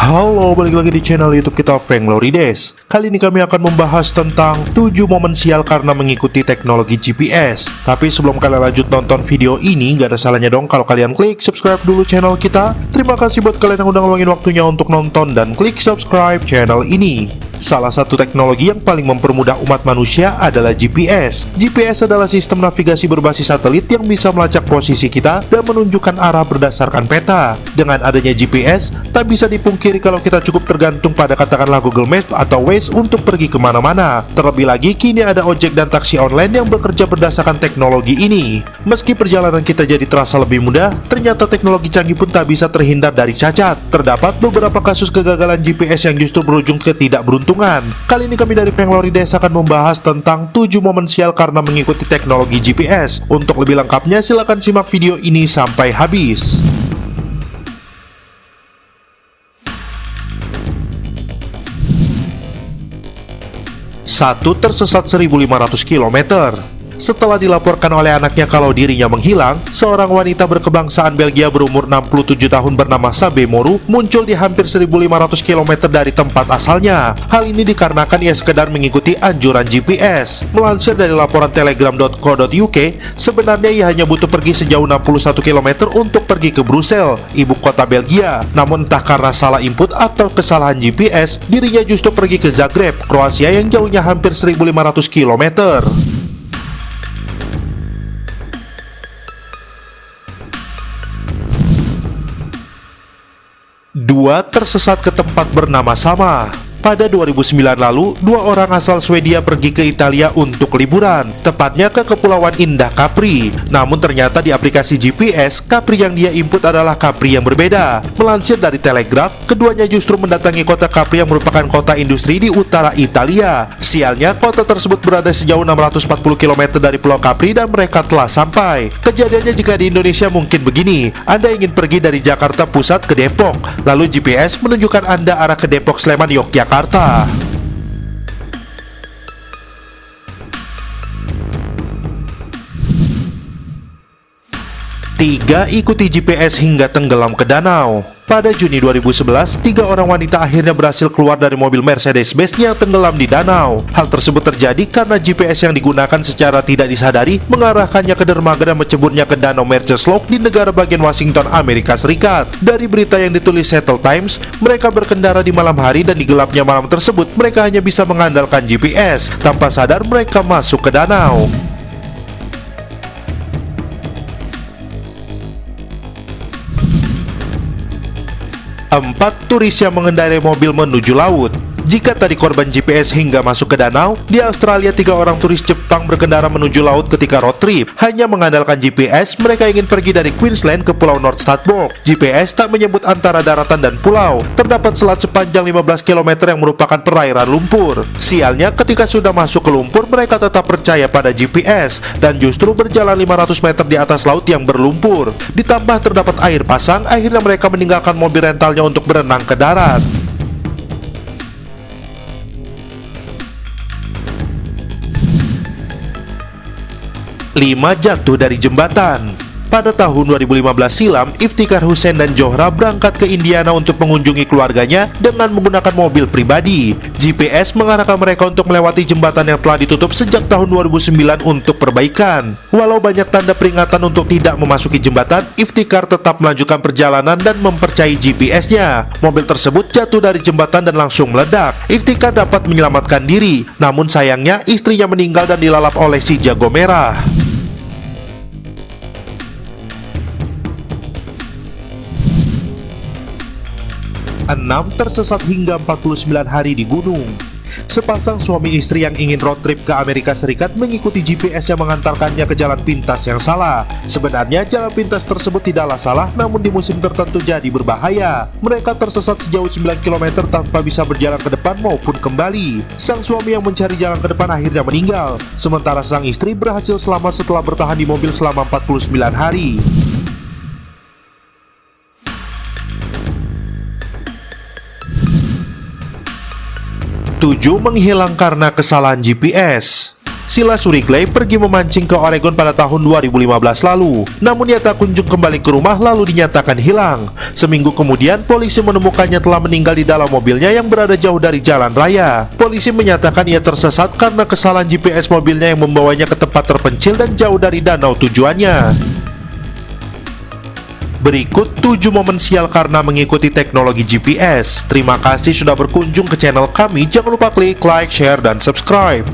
Halo, balik lagi di channel YouTube kita Frank Lorides. Kali ini kami akan membahas tentang 7 momen sial karena mengikuti teknologi GPS. Tapi sebelum kalian lanjut nonton video ini, gak ada salahnya dong kalau kalian klik subscribe dulu channel kita. Terima kasih buat kalian yang udah ngeluangin waktunya untuk nonton dan klik subscribe channel ini. Salah satu teknologi yang paling mempermudah umat manusia adalah GPS. GPS adalah sistem navigasi berbasis satelit yang bisa melacak posisi kita dan menunjukkan arah berdasarkan peta. Dengan adanya GPS, tak bisa dipungkiri kalau kita cukup tergantung pada katakanlah Google Maps atau Waze untuk pergi kemana-mana. Terlebih lagi, kini ada ojek dan taksi online yang bekerja berdasarkan teknologi ini. Meski perjalanan kita jadi terasa lebih mudah, ternyata teknologi canggih pun tak bisa terhindar dari cacat. Terdapat beberapa kasus kegagalan GPS yang justru berujung ketidakberuntungan. Kali ini kami dari Frank Lorides akan membahas tentang 7 momen sial karena mengikuti teknologi GPS. Untuk lebih lengkapnya, silakan simak video ini sampai habis. 1. Tersesat 1.500 km. Setelah dilaporkan oleh anaknya kalau dirinya menghilang, seorang wanita berkebangsaan Belgia berumur 67 tahun bernama Sabe Moru muncul di hampir 1.500 km dari tempat asalnya. Hal ini dikarenakan ia sekedar mengikuti anjuran GPS. Melansir dari laporan telegram.co.uk, sebenarnya ia hanya butuh pergi sejauh 61 km untuk pergi ke Brussel, ibu kota Belgia. Namun entah karena salah input atau kesalahan GPS, dirinya justru pergi ke Zagreb, Kroasia yang jauhnya hampir 1.500 km. 2. Tersesat ke tempat bernama sama. Pada 2009 lalu, 2 orang asal Swedia pergi ke Italia untuk liburan, tepatnya ke Kepulauan Indah Capri. Namun ternyata di aplikasi GPS, Capri yang dia input adalah Capri yang berbeda. Melansir dari Telegraph, keduanya justru mendatangi kota Capri yang merupakan kota industri di utara Italia. Sialnya, kota tersebut berada sejauh 640 km dari Pulau Capri dan mereka telah sampai. Kejadiannya jika di Indonesia mungkin begini: Anda ingin pergi dari Jakarta Pusat ke Depok, lalu GPS menunjukkan Anda arah ke Depok, Sleman, Yogyakarta. 3. Ikuti GPS hingga tenggelam ke danau. Pada Juni 2011, 3 orang wanita akhirnya berhasil keluar dari mobil Mercedes-Benz yang tenggelam di danau. Hal tersebut terjadi karena GPS yang digunakan secara tidak disadari mengarahkannya ke dermaga dan menceburnya ke danau Mercesloop di negara bagian Washington, Amerika Serikat. Dari berita yang ditulis Seattle Times, mereka berkendara di malam hari dan di gelapnya malam tersebut mereka hanya bisa mengandalkan GPS. Tanpa sadar mereka masuk ke danau. 4. Turis yang mengendarai mobil menuju laut. Jika tadi korban GPS hingga masuk ke danau, di Australia 3 orang turis Jepang berkendara menuju laut ketika road trip. Hanya mengandalkan GPS, mereka ingin pergi dari Queensland ke Pulau North Starboard. GPS tak menyebut antara daratan dan pulau. Terdapat selat sepanjang 15 km yang merupakan perairan lumpur. Sialnya, ketika sudah masuk ke lumpur, mereka tetap percaya pada GPS dan justru berjalan 500 meter di atas laut yang berlumpur. Ditambah terdapat air pasang, akhirnya mereka meninggalkan mobil rentalnya untuk berenang ke darat. 5. Jatuh dari jembatan. Pada tahun 2015 silam, Iftikhar Hussein dan Johra berangkat ke Indiana untuk mengunjungi keluarganya dengan menggunakan mobil pribadi. GPS mengarahkan mereka untuk melewati jembatan yang telah ditutup sejak tahun 2009 untuk perbaikan. Walau banyak tanda peringatan untuk tidak memasuki jembatan, Iftikhar tetap melanjutkan perjalanan dan mempercayai GPS-nya. Mobil tersebut jatuh dari jembatan dan langsung meledak. Iftikhar dapat menyelamatkan diri, namun sayangnya istrinya meninggal dan dilalap oleh si jago merah. 6. Tersesat hingga 49 hari di gunung. Sepasang suami istri yang ingin road trip ke Amerika Serikat mengikuti GPS yang mengantarkannya ke jalan pintas yang salah. Sebenarnya jalan pintas tersebut tidaklah salah, namun di musim tertentu jadi berbahaya. Mereka tersesat sejauh 9 km tanpa bisa berjalan ke depan maupun kembali. Sang suami yang mencari jalan ke depan akhirnya meninggal, sementara sang istri berhasil selamat setelah bertahan di mobil selama 49 hari. 7. Menghilang karena kesalahan GPS. Sheila Surigley pergi memancing ke Oregon pada tahun 2015 lalu. Namun ia tak kunjung kembali ke rumah lalu dinyatakan hilang. Seminggu kemudian, polisi menemukannya telah meninggal di dalam mobilnya yang berada jauh dari jalan raya. Polisi menyatakan ia tersesat karena kesalahan GPS mobilnya yang membawanya ke tempat terpencil dan jauh dari danau tujuannya. Berikut 7 momen sial karena mengikuti teknologi GPS. Terima kasih sudah berkunjung ke channel kami. Jangan lupa klik like, share, dan subscribe.